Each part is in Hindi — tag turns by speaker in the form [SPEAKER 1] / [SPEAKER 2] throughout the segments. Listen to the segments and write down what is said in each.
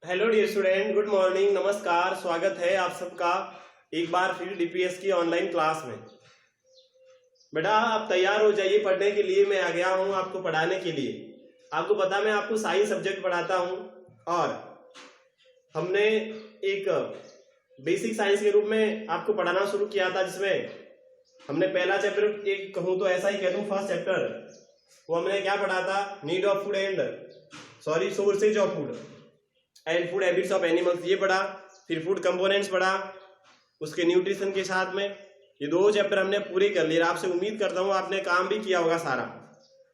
[SPEAKER 1] Hello dear student, good morning, नमस्कार। स्वागत है आप सबका एक बार फिर डीपीएस की ऑनलाइन क्लास में। बेटा आप तैयार हो जाइए पढ़ने के लिए। मैं आ गया हूँ आपको पढ़ाने के लिए। आपको पता मैं आपको साइंस सब्जेक्ट पढ़ाता हूँ और हमने एक बेसिक साइंस के रूप में आपको पढ़ाना शुरू किया था, जिसमें हमने पहला चैप्टर एक कहूँ तो ऐसा ही कह दूँ, फर्स्ट चैप्टर वो हमने क्या पढ़ा था, need of food and sources of food and food habits of animals, ये पढ़ा। फिर फूड कंपोनेंट्स पढ़ा, उसके न्यूट्रिशन के साथ में। ये दो चैप्टर हमने पूरे कर लिए। आपसे उम्मीद करता हूँ आपने काम भी किया होगा सारा।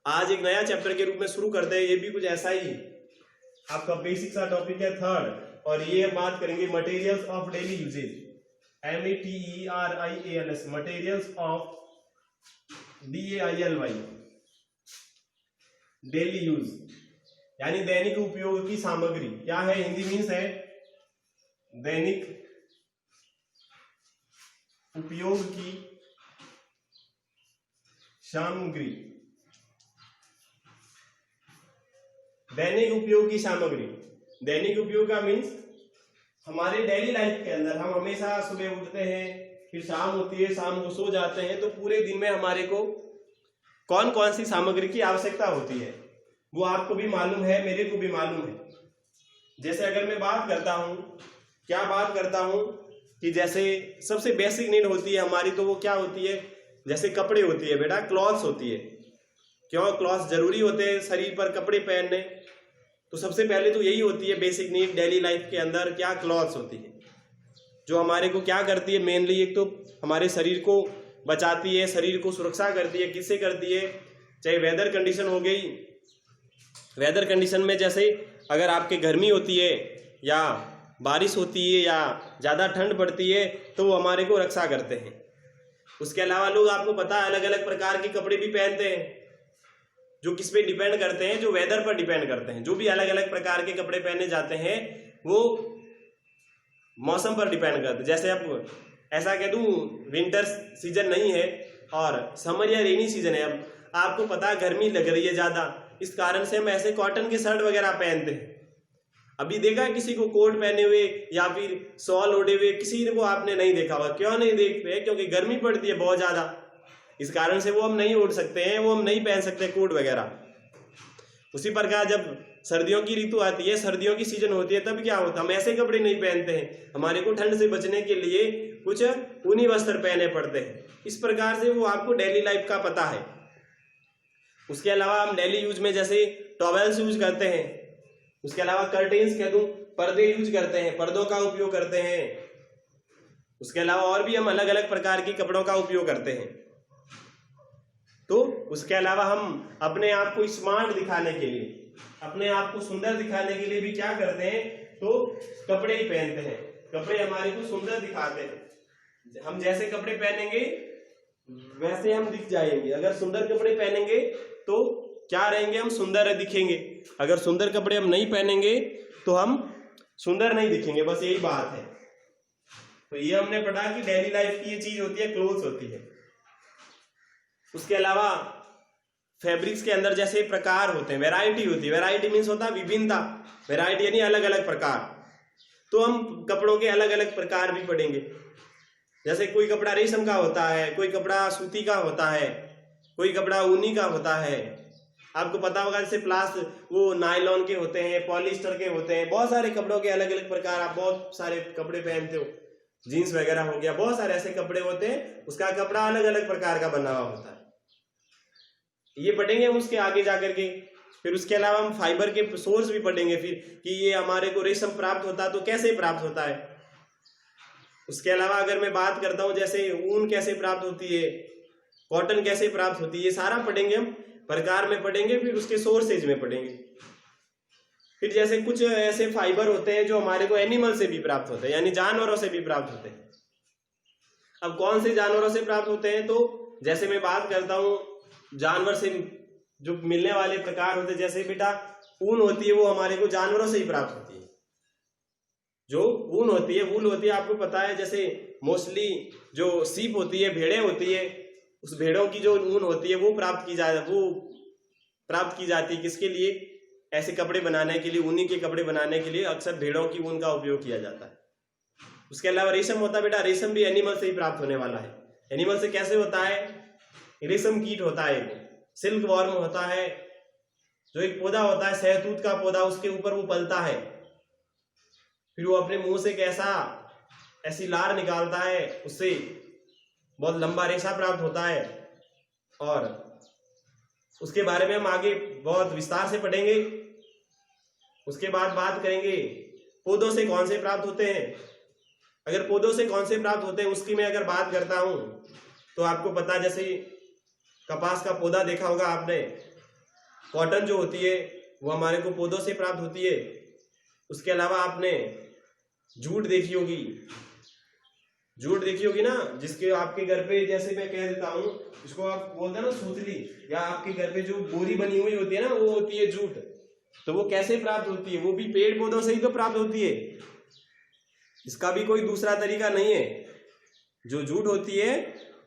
[SPEAKER 1] आज एक नया चैप्टर के रूप में शुरू करते हैं। ये भी कुछ ऐसा ही आपका बेसिक सा टॉपिक है, थर्ड। और ये बात करेंगे materials of daily usages, METERIALS, materials of DAILY, daily use यानी दैनिक उपयोग की सामग्री। क्या है, हिंदी मीन्स है दैनिक उपयोग की सामग्री। दैनिक उपयोग की सामग्री, दैनिक उपयोग का मीन्स हमारे डेली लाइफ के अंदर हम हमेशा सुबह उठते हैं, फिर शाम होती है, शाम को सो जाते हैं, तो पूरे दिन में हमारे को कौन कौन सी सामग्री की आवश्यकता होती है वो आपको भी मालूम है, मेरे को भी मालूम है। जैसे अगर मैं बात करता हूं, क्या बात करता हूं कि जैसे सबसे बेसिक नीड होती है हमारी, तो वो क्या होती है, जैसे कपड़े होती है बेटा, क्लॉथ्स होती है। क्यों क्लॉथ्स जरूरी होते हैं शरीर पर कपड़े पहनने, तो सबसे पहले तो यही होती है बेसिक नीड डेली लाइफ के अंदर। क्या, क्लॉथ्स होती है जो हमारे को क्या करती है, मेनली एक तो हमारे शरीर को बचाती है, शरीर को सुरक्षा करती है। किससे करती है, चाहे वेदर कंडीशन हो गई, वेदर कंडीशन में जैसे अगर आपके गर्मी होती है या बारिश होती है या ज़्यादा ठंड पड़ती है, तो वो हमारे को रक्षा करते हैं। उसके अलावा लोग, आपको पता है, अलग अलग प्रकार के कपड़े भी पहनते हैं जो किस पे डिपेंड करते हैं, जो वेदर पर डिपेंड करते हैं। जो भी अलग अलग प्रकार के कपड़े पहने जाते हैं वो मौसम पर डिपेंड करते हैं। जैसे अब ऐसा कह दूँ, विंटर सीजन नहीं है और समर या रेनी सीजन है। अब आपको पता है गर्मी लग रही है ज़्यादा, इस कारण से हम ऐसे कॉटन के शर्ट वगैरह पहनते हैं। अभी देखा किसी को कोट पहने हुए या फिर शॉल ओढ़े हुए, किसी को आपने नहीं देखा होगा। क्यों नहीं देखते, क्योंकि गर्मी पड़ती है बहुत ज़्यादा, इस कारण से वो हम नहीं ओढ़ सकते हैं, वो हम नहीं पहन सकते कोट वगैरह। उसी प्रकार जब सर्दियों की ऋतु आती है, सर्दियों की सीजन होती है, तब क्या होता है, हम ऐसे कपड़े नहीं पहनते हैं। हमारे को ठंड से बचने के लिए कुछ ऊनी वस्त्र पहने पड़ते हैं। इस प्रकार से वो आपको डेली लाइफ का पता है। उसके अलावा हम डेली यूज में जैसे टॉवेल्स यूज करते हैं, उसके अलावा कर्टेन्स कह दूं, पर्दे यूज करते हैं, पर्दों का उपयोग करते हैं। उसके अलावा और भी हम अलग अलग प्रकार के कपड़ों का उपयोग करते हैं। तो उसके अलावा हम अपने आप को स्मार्ट दिखाने के लिए, अपने आप को सुंदर दिखाने के लिए भी क्या करते हैं, तो कपड़े ही पहनते हैं। कपड़े हमारे को सुंदर दिखाते हैं। हम जैसे कपड़े पहनेंगे वैसे हम दिख जाएंगे। अगर सुंदर कपड़े पहनेंगे तो क्या रहेंगे, हम सुंदर दिखेंगे। अगर सुंदर कपड़े हम नहीं पहनेंगे तो हम सुंदर नहीं दिखेंगे, बस यही बात है। तो ये हमने पढ़ा कि डेली लाइफ की ये चीज होती है, क्लोथ्स होती है। उसके अलावा फैब्रिक्स के अंदर जैसे प्रकार होते हैं, वैरायटी होती है। वैरायटी मीन्स होता है विभिन्नता, वैरायटी यानी अलग अलग प्रकार। तो हम कपड़ों के अलग अलग प्रकार भी पढ़ेंगे। जैसे कोई कपड़ा रेशम का होता है, कोई कपड़ा सूती का होता है, कोई कपड़ा ऊनी का होता है। आपको पता होगा जैसे वो नायलॉन के होते हैं, पॉलिस्टर के होते हैं, बहुत सारे कपड़ों के अलग अलग प्रकार। आप बहुत सारे कपड़े पहनते हो, जीन्स वगैरह हो गया, बहुत सारे ऐसे कपड़े होते हैं, उसका कपड़ा अलग अलग प्रकार का बना हुआ होता है। ये पढ़ेंगे हम उसके आगे जाकर के। फिर उसके अलावा हम फाइबर के सोर्स भी पढ़ेंगे, फिर कि ये हमारे को रेशम प्राप्त होता है तो कैसे प्राप्त होता है। उसके अलावा अगर मैं बात करता हूँ जैसे ऊन कैसे प्राप्त होती है, कॉटन कैसे प्राप्त होती है, ये सारा पढ़ेंगे हम, प्रकार में पढ़ेंगे। फिर उसके सोर्सेज में पढ़ेंगे। फिर जैसे कुछ ऐसे फाइबर होते हैं जो हमारे को एनिमल से भी प्राप्त होते हैं, यानी जानवरों से भी प्राप्त होते हैं। अब कौन से जानवरों से प्राप्त होते हैं, तो जैसे मैं बात करता हूँ जानवर से जो मिलने वाले प्रकार होते हैं, जैसे बेटा ऊन होती है, वो हमारे को जानवरों से ही प्राप्त होती है। जो ऊन होती है, वूल होती है, आपको पता है, जैसे मोस्टली जो सीप होती है, भेड़ें होती है, उस भेड़ों की जो ऊन होती है वो प्राप्त की जाती है। किसके लिए, ऐसे कपड़े बनाने के लिए, ऊनी के कपड़े बनाने के लिए अक्सर भेड़ों की ऊन का उपयोग किया जाता है। उसके अलावा रेशम होता है बेटा, रेशम भी एनिमल से ही प्राप्त होने वाला है। एनिमल से कैसे होता है? रेशम कीट होता है, सिल्क वॉर्म होता है, जो एक पौधा होता है शहतूत का पौधा, उसके ऊपर वो पलता है, फिर वो अपने मुंह से ऐसी लार निकालता है, उससे बहुत लंबा रेशा प्राप्त होता है। और उसके बारे में हम आगे बहुत विस्तार से पढ़ेंगे। उसके बाद बात करेंगे पौधों से कौन से प्राप्त होते हैं। अगर पौधों से कौन से प्राप्त होते हैं उसकी मैं अगर बात करता हूं तो आपको पता, जैसे कपास का पौधा देखा होगा आपने, कॉटन जो होती है वो हमारे को पौधों से प्राप्त होती है। उसके अलावा आपने जूट देखी होगी, जूट देखी होगी ना, जिसके आपके घर पे, जैसे मैं कह देता हूँ, इसको आप बोलते हैं ना सूतली, या आपके घर पे जो बोरी बनी हुई होती है ना, वो होती है जूट। तो वो कैसे प्राप्त होती है? वो भी पेड़ पौधों से ही तो प्राप्त होती है, इसका भी कोई दूसरा तरीका नहीं है। जो जूट होती है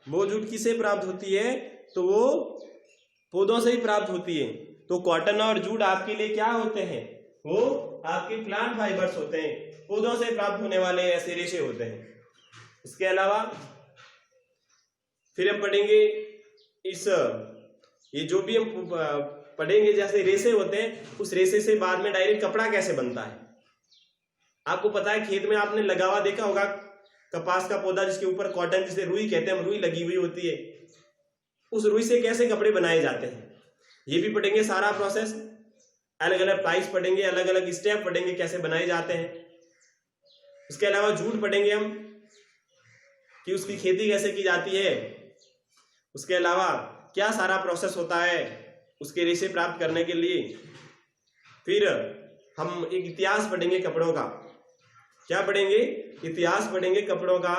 [SPEAKER 1] वो जूट किससे प्राप्त होती है? तो वो पौधों से ही प्राप्त होती है। तो कॉटन और जूट आपके लिए क्या होते हैं? वो आपके प्लांट फाइबर्स होते हैं, पौधों से प्राप्त होने वाले ऐसे रेशे होते हैं। इसके अलावा फिर हम पढ़ेंगे ये जो भी हम पढ़ेंगे, जैसे रेशे होते हैं, उस रेशे से बाद में डायरेक्ट कपड़ा कैसे बनता है। आपको पता है खेत में आपने लगा हुआ देखा होगा कपास का पौधा, जिसके ऊपर कॉटन, जिसे रुई कहते हैं, रुई लगी हुई होती है। उस रुई से कैसे कपड़े बनाए जाते हैं ये भी पढ़ेंगे, सारा प्रोसेस। अलग अलग प्राइस पढ़ेंगे, अलग अलग स्टेप पढ़ेंगे कैसे बनाए जाते हैं। उसके अलावा जूट पढ़ेंगे हम कि उसकी खेती कैसे की जाती है। उसके अलावा क्या सारा प्रोसेस होता है उसके रेशे प्राप्त करने के लिए। फिर हम एक इतिहास पढ़ेंगे कपड़ों का। क्या पढ़ेंगे? इतिहास पढ़ेंगे कपड़ों का,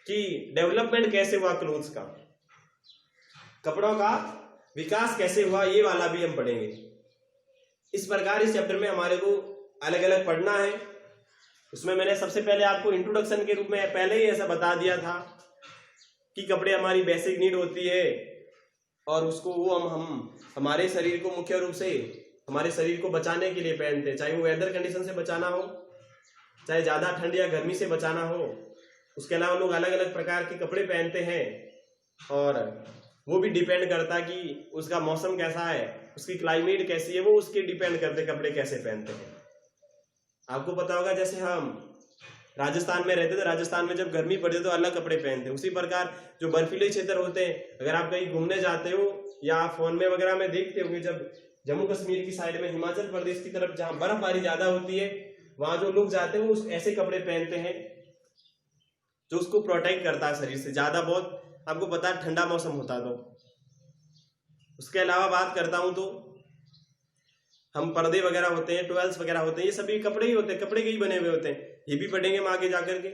[SPEAKER 1] कि डेवलपमेंट कैसे हुआ क्लोथ्स का, कपड़ों का विकास कैसे हुआ, ये वाला भी हम पढ़ेंगे। इस प्रकार इस चैप्टर में हमारे को अलग अलग पढ़ना है। उसमें मैंने सबसे पहले आपको इंट्रोडक्शन के रूप में पहले ही ऐसा बता दिया था कि कपड़े हमारी बेसिक नीड होती है, और उसको वो हम हमारे शरीर को मुख्य रूप से हमारे शरीर को बचाने के लिए पहनते हैं, चाहे वो वेदर कंडीशन से बचाना हो, चाहे ज़्यादा ठंड या गर्मी से बचाना हो। उसके अलावा लोग अलग अलग प्रकार के कपड़े पहनते हैं, और वो भी डिपेंड करता है कि उसका मौसम कैसा है, उसकी क्लाइमेट कैसी है, वो उसके डिपेंड करते कपड़े कैसे पहनते हैं। आपको पता होगा जैसे हम राजस्थान में रहते थे, राजस्थान में जब गर्मी पड़ती तो अलग कपड़े पहनते हैं। उसी प्रकार जो बर्फीले क्षेत्र होते हैं, अगर आप कहीं घूमने जाते हो या आप फोन में वगैरह में देखते होंगे, जब जम्मू कश्मीर की साइड में, हिमाचल प्रदेश की तरफ जहाँ बर्फबारी ज्यादा होती है, वहां जो लोग जाते हैं वो ऐसे कपड़े पहनते हैं जो उसको प्रोटेक्ट करता है शरीर से ज्यादा। बहुत आपको पता है ठंडा मौसम होता तो। उसके अलावा बात करता हूं तो हम पर्दे वगैरह होते हैं, टॉवेल्स वगैरह होते हैं, ये सभी कपड़े ही होते हैं, कपड़े के ही बने हुए होते हैं। ये भी पढ़ेंगे हम आगे जाकर के।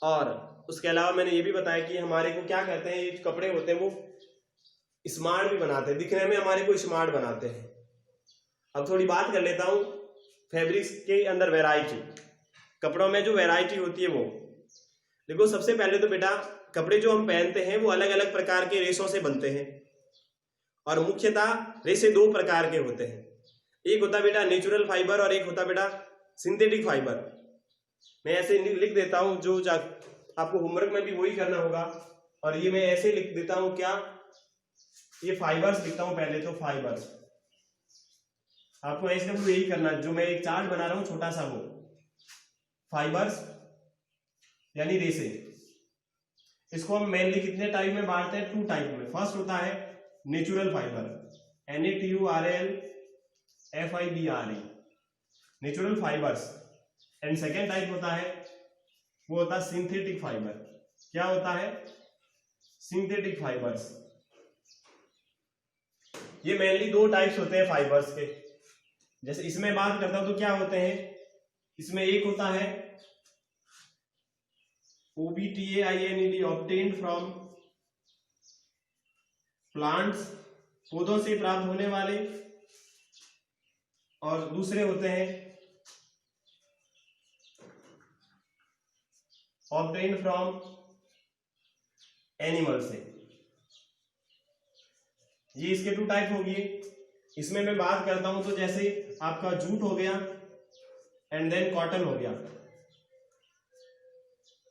[SPEAKER 1] और उसके अलावा मैंने ये भी बताया कि हमारे को क्या कहते हैं, ये कपड़े होते हैं वो स्मार्ट भी बनाते हैं, दिखने में हमारे को स्मार्ट बनाते हैं। अब थोड़ी बात कर लेता हूं फैब्रिक्स के अंदर वैरायटी, कपड़ों में जो वैरायटी होती है वो देखो। सबसे पहले तो बेटा कपड़े जो हम पहनते हैं वो अलग अलग प्रकार के रेशों से बनते हैं, और मुख्यतः रेशे दो प्रकार के होते हैं। एक होता बेटा नेचुरल फाइबर और एक होता बेटा सिंथेटिक फाइबर। मैं ऐसे लिख देता हूं, जो आपको होमवर्क में भी वही करना होगा। और ये मैं ऐसे लिख देता हूं, क्या ये फाइबर्स लिखता हूं पहले तो, फाइबर्स। आपको ऐसे यही करना, जो मैं एक चार्ट बना रहा हूं छोटा सा, वो फाइबर्स यानी रेशे। इसको हम मेनली कितने टाइप में बांटते हैं? 2 टाइप में। फर्स्ट होता है natural fibre, NATURALFIBRE, natural fibres. And second type होता है, वो होता है सिंथेटिक फाइबर। क्या होता है? Synthetic fibres. ये मेनली 2 टाइप्स होते हैं फाइबर्स के। जैसे इसमें बात करता हूं तो क्या होते हैं, इसमें एक होता है OBTAINED, ऑब्टेन्ड फ्रॉम प्लांट्स, पौधों से प्राप्त होने वाले, और दूसरे होते हैं ऑब्टेन्ड फ्रॉम एनिमल से। ये इसके 2 टाइप होगी। इसमें मैं बात करता हूं तो जैसे आपका जूट हो गया एंड देन कॉटन हो गया।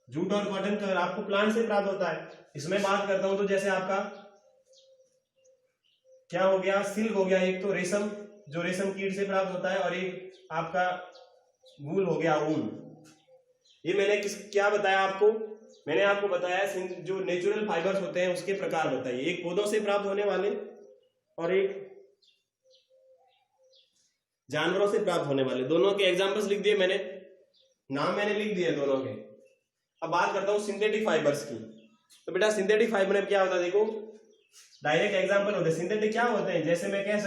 [SPEAKER 1] जूट और कॉटन आपको प्लांट से प्राप्त होता है। इसमें बात करता हूं तो जैसे आपका क्या हो गया, सिल्क हो गया, एक तो रेशम जो रेशम कीट से प्राप्त होता है, और एक आपका वूल हो गया, ऊन। ये मैंने क्या बताया आपको, मैंने आपको बताया जो नेचुरल फाइबर्स होते हैं उसके प्रकार बताइए, एक पौधों से प्राप्त होने वाले और एक जानवरों से प्राप्त होने वाले। दोनों के एग्जांपल्स लिख दिए मैंने, नाम मैंने लिख दिए दोनों के। अब बात करता हूं सिंथेटिक फाइबर्स की। तो बेटा सिंथेटिक फाइबर में क्या होता है, देखो डायरेक्ट एग्जांपल होते हैं। सिंथेटिक क्या होते हैं, जैसे मैं कह